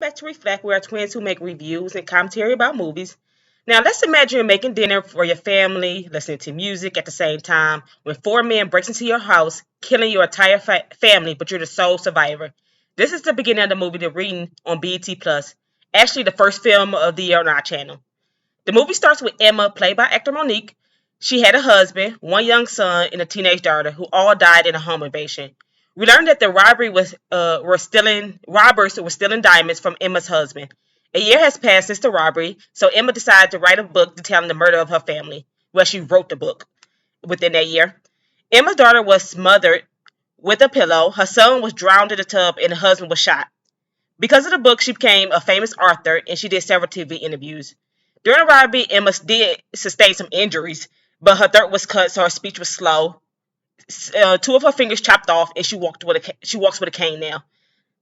Back to Reflect, we are twins who make reviews and commentary about movies. Now, let's imagine you're making dinner for your family, listening to music at the same time, when four men breaks into your house, killing your entire family, but you're the sole survivor. This is the beginning of the movie The Reading on BET Plus, actually the first film of the year on our channel. The movie starts with Emma, played by actor Monique. She had a husband, one young son, and a teenage daughter, who all died in a home invasion. We learned that the robbery was robbers were stealing diamonds from Emma's husband. A year has passed since the robbery, so Emma decided to write a book detailing the murder of her family. Well, she wrote the book within that year. Emma's daughter was smothered with a pillow, her son was drowned in a tub, and her husband was shot. Because of the book, she became a famous author and she did several TV interviews. During the robbery, Emma did sustain some injuries, but her throat was cut, so her speech was slow. Two of her fingers chopped off, and she walks with a cane now.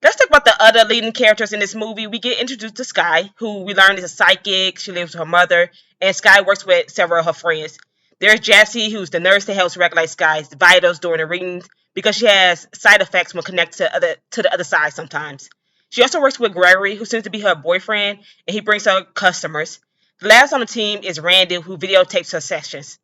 Let's talk about the other leading characters in this movie. We get introduced to Skye, who we learn is a psychic. She lives with her mother, and Skye works with several of her friends. There's Jessie, who's the nurse that helps regulate Skye's vitals during the readings because she has side effects when connected to the other side sometimes. She also works with Gregory, who seems to be her boyfriend, and he brings her customers. The last on the team is Randy, who videotapes her sessions.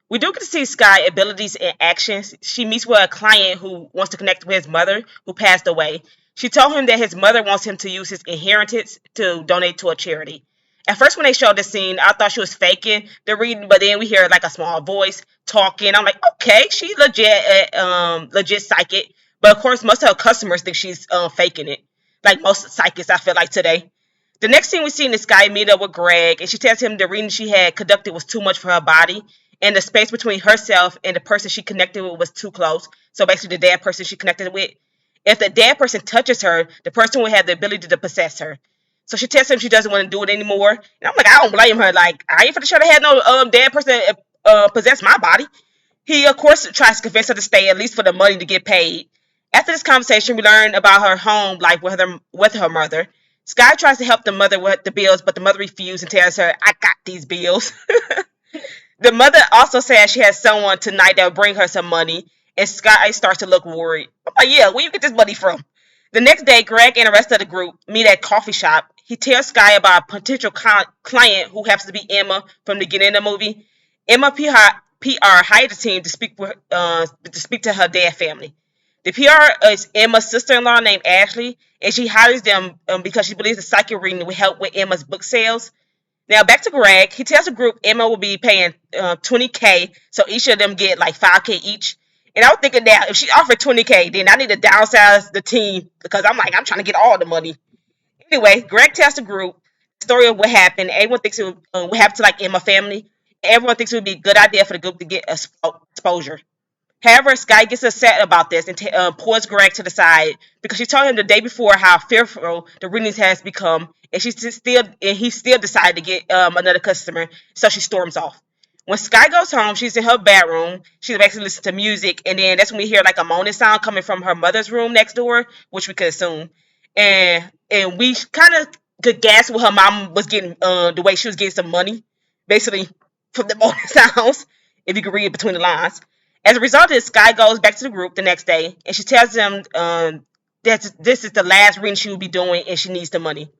We do get to see Skye's abilities in actions. She meets with a client who wants to connect with his mother, who passed away. She told him that his mother wants him to use his inheritance to donate to a charity. At first, when they showed this scene, I thought she was faking the reading, but then we hear like a small voice talking. I'm like, okay, she's legit psychic. But of course, most of her customers think she's faking it, like most psychics. I feel like today. The next thing we see in this guy meet up with Greg, and she tells him the reading she had conducted was too much for her body, and the space between herself and the person she connected with was too close. So basically, the dead person she connected with. If the dead person touches her, the person will have the ability to possess her. So she tells him she doesn't want to do it anymore. And I'm like, I don't blame her. Like, I ain't finna try to have no dead person possess my body. He, of course, tries to convince her to stay, at least for the money to get paid. After this conversation, we learn about her home life with her mother. Skye tries to help the mother with the bills, but the mother refuses and tells her, I got these bills. The mother also says she has someone tonight that will bring her some money, and Skye starts to look worried. I'm like, yeah, where you get this money from? The next day, Greg and the rest of the group meet at a coffee shop. He tells Skye about a potential client who happens to be Emma from the beginning of the movie. Emma PR hired a team to speak to her dead family. The PR is Emma's sister-in-law named Ashley, and she hires them because she believes the psychic reading will help with Emma's book sales. Now back to Greg. He tells the group Emma will be paying $20K, so each of them get like $5K each. And I was thinking that if she offered $20K, then I need to downsize the team because I'm trying to get all the money. Anyway, Greg tells the group the story of what happened. Everyone thinks it would happen to like Emma family. Everyone thinks it would be a good idea for the group to get exposure. However, Skye gets upset about this and pulls Greg to the side because she told him the day before how fearful the readings has become, and he still decided to get another customer, so she storms off. When Skye goes home, she's in her bedroom. She basically listens to music, and then that's when we hear like a moaning sound coming from her mother's room next door, which we could assume. And we kind of could guess what her mom was getting, the way she was getting some money, basically from the moaning sounds, if you could read between the lines. As a result of this, Skye goes back to the group the next day, and she tells them that this is the last reading she will be doing, and she needs the money.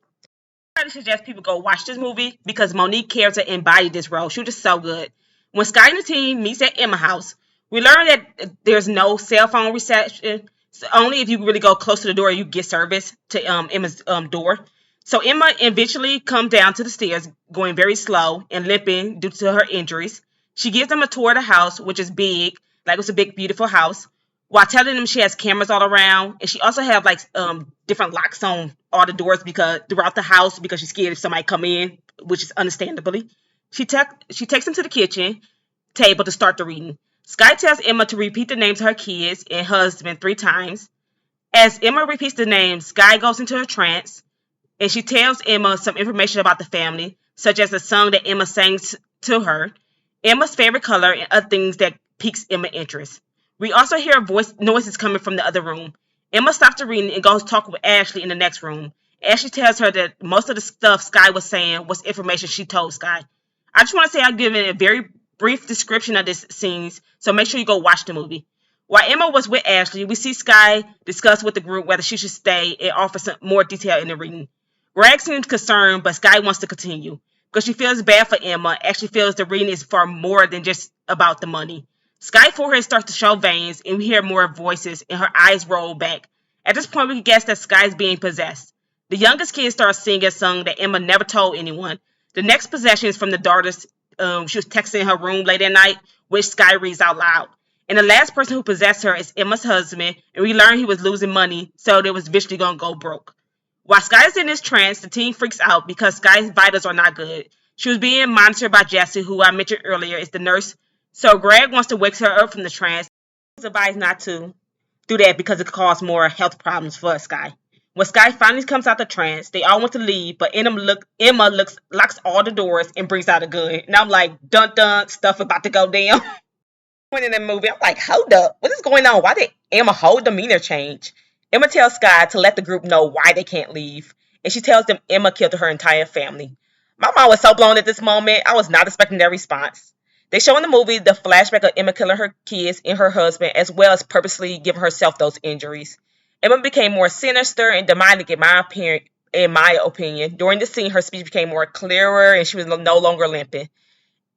I highly suggest people go watch this movie because Monique character embodied this role. She was just so good. When Skye and the team meets at Emma house, we learn that there's no cell phone reception. So only if you really go close to the door, you get service to Emma's door. So Emma eventually comes down to the stairs, going very slow and limping due to her injuries. She gives them a tour of the house, which is big, like it's a big, beautiful house, while telling them she has cameras all around, and she also have like different locks on all the doors because throughout the house because she's scared if somebody come in, which is understandably. She takes them to the kitchen table to start the reading. Skye tells Emma to repeat the names of her kids and husband 3 times. As Emma repeats the names, Skye goes into a trance, and she tells Emma some information about the family, such as the song that Emma sings to her, Emma's favorite color, and other things that piques Emma's interest. We also hear voice noises coming from the other room. Emma stops the reading and goes talk with Ashley in the next room. Ashley tells her that most of the stuff Skye was saying was information she told Skye. I just want to say I'm giving a very brief description of this scenes, so make sure you go watch the movie. While Emma was with Ashley, we see Skye discuss with the group whether she should stay and offer some more detail in the reading. Greg seems concerned, but Skye wants to continue because she feels bad for Emma and she feels the reading is far more than just about the money. Skye's forehead starts to show veins, and we hear more voices, and her eyes roll back. At this point, we can guess that Skye is being possessed. The youngest kid starts singing a song that Emma never told anyone. The next possession is from the daughter's. She was texting in her room late at night, which Skye reads out loud. And the last person who possessed her is Emma's husband, and we learn he was losing money, so they was eventually gonna go broke. While Skye is in this trance, the team freaks out because Skye's vitals are not good. She was being monitored by Jessie, who I mentioned earlier is the nurse. So Greg wants to wake her up from the trance. He's advised not to do that because it could cause more health problems for Skye. When Skye finally comes out the trance, they all want to leave, but Emma locks all the doors and brings out a gun. And I'm like, dun dun, stuff about to go down. When in the movie, I'm like, hold up, what is going on? Why did Emma whole demeanor change? Emma tells Skye to let the group know why they can't leave, and she tells them Emma killed her entire family. My mom was so blown at this moment, I was not expecting their response. They show in the movie the flashback of Emma killing her kids and her husband, as well as purposely giving herself those injuries. Emma became more sinister and demonic in my opinion. During the scene, her speech became more clearer, and she was no longer limping.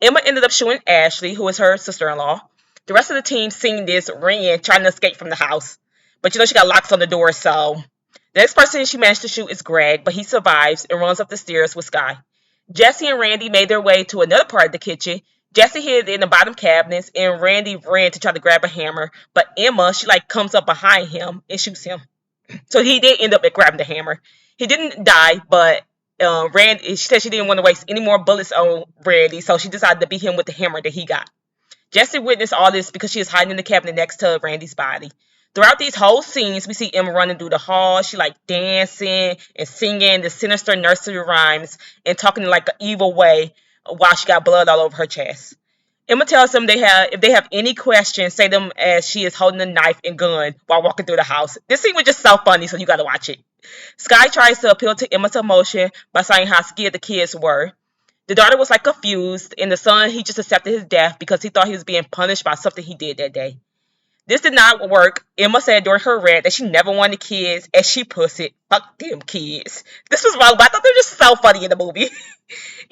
Emma ended up shooting Ashley, who is her sister-in-law. The rest of the team seeing this ran, trying to escape from the house. But she got locks on the door, so the next person she managed to shoot is Greg, but he survives and runs up the stairs with Skye. Jessie and Randy made their way to another part of the kitchen. Jessie hid in the bottom cabinets, and Randy ran to try to grab a hammer, but Emma, she comes up behind him and shoots him. So he did end up grabbing the hammer. He didn't die, but Randy, she said she didn't want to waste any more bullets on Randy, so she decided to beat him with the hammer that he got. Jessie witnessed all this because she is hiding in the cabinet next to Randy's body. Throughout these whole scenes, we see Emma running through the hall. She dancing and singing the sinister nursery rhymes and talking in an evil way while she got blood all over her chest. Emma tells them if they have any questions, say them as she is holding a knife and gun while walking through the house. This scene was just so funny, so you gotta watch it. Skye tries to appeal to Emma's emotion by saying how scared the kids were. The daughter was confused, and the son, he just accepted his death because he thought he was being punished by something he did that day. This did not work. Emma said during her rant that she never wanted kids, and she pussied. Fuck them kids. This was wrong, but I thought they were just so funny in the movie.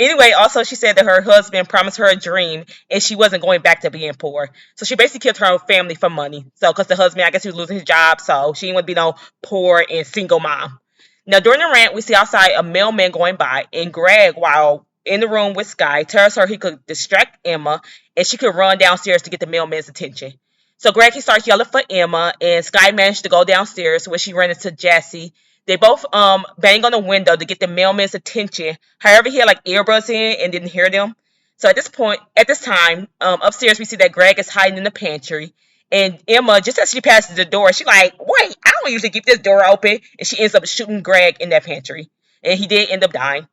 Anyway, also she said that her husband promised her a dream, and she wasn't going back to being poor. So she basically killed her own family for money. So, because the husband, I guess he was losing his job, so she didn't want to be no poor and single mom. Now, during the rant, we see outside a mailman going by, and Greg, while in the room with Skye, tells her he could distract Emma, and she could run downstairs to get the mailman's attention. So Greg, he starts yelling for Emma, and Skye managed to go downstairs where she ran into Jessie. They both bang on the window to get the mailman's attention. However, he had earbuds in and didn't hear them. So at this time, upstairs we see that Greg is hiding in the pantry. And Emma, just as she passes the door, she's like, wait, I don't usually keep this door open. And she ends up shooting Greg in that pantry. And he did end up dying.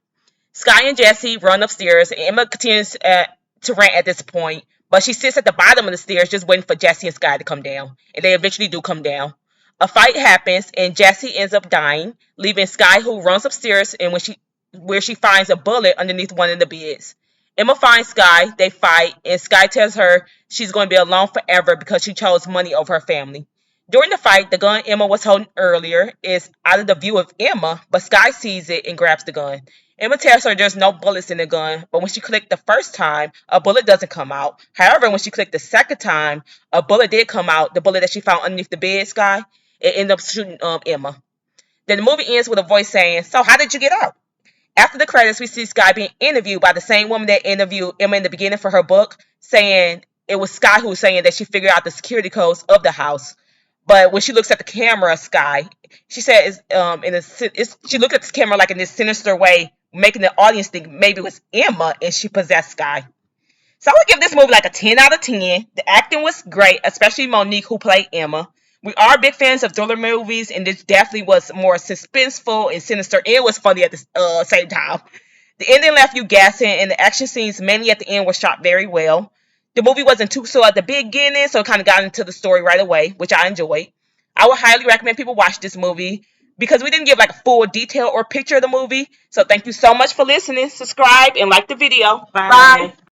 Skye and Jessie run upstairs, and Emma continues to rant at this point. But she sits at the bottom of the stairs just waiting for Jessie and Skye to come down. And they eventually do come down. A fight happens, and Jessie ends up dying, leaving Skye, who runs upstairs and where she finds a bullet underneath one of the beds. Emma finds Skye, they fight, and Skye tells her she's going to be alone forever because she chose money over her family. During the fight, the gun Emma was holding earlier is out of the view of Emma, but Skye sees it and grabs the gun. Emma tells her there's no bullets in the gun, but when she clicked the first time, a bullet doesn't come out. However, when she clicked the second time, a bullet did come out, the bullet that she found underneath the bed, Skye. It ended up shooting Emma. Then the movie ends with a voice saying, so how did you get out? After the credits, we see Skye being interviewed by the same woman that interviewed Emma in the beginning for her book, saying it was Skye who was saying that she figured out the security codes of the house. But when she looks at the camera, Skye, she said she looked at the camera in this sinister way, making the audience think maybe it was Emma and she possessed Skye. So I would give this movie a 10 out of 10. The acting was great, especially Monique, who played Emma. We are big fans of thriller movies, and this definitely was more suspenseful and sinister. It was funny at the same time. The ending left you guessing, and the action scenes, mainly at the end, were shot very well. The movie wasn't too slow at the beginning, so it kind of got into the story right away, which I enjoyed. I would highly recommend people watch this movie because we didn't give a full detail or picture of the movie. So thank you so much for listening. Subscribe and like the video. Bye.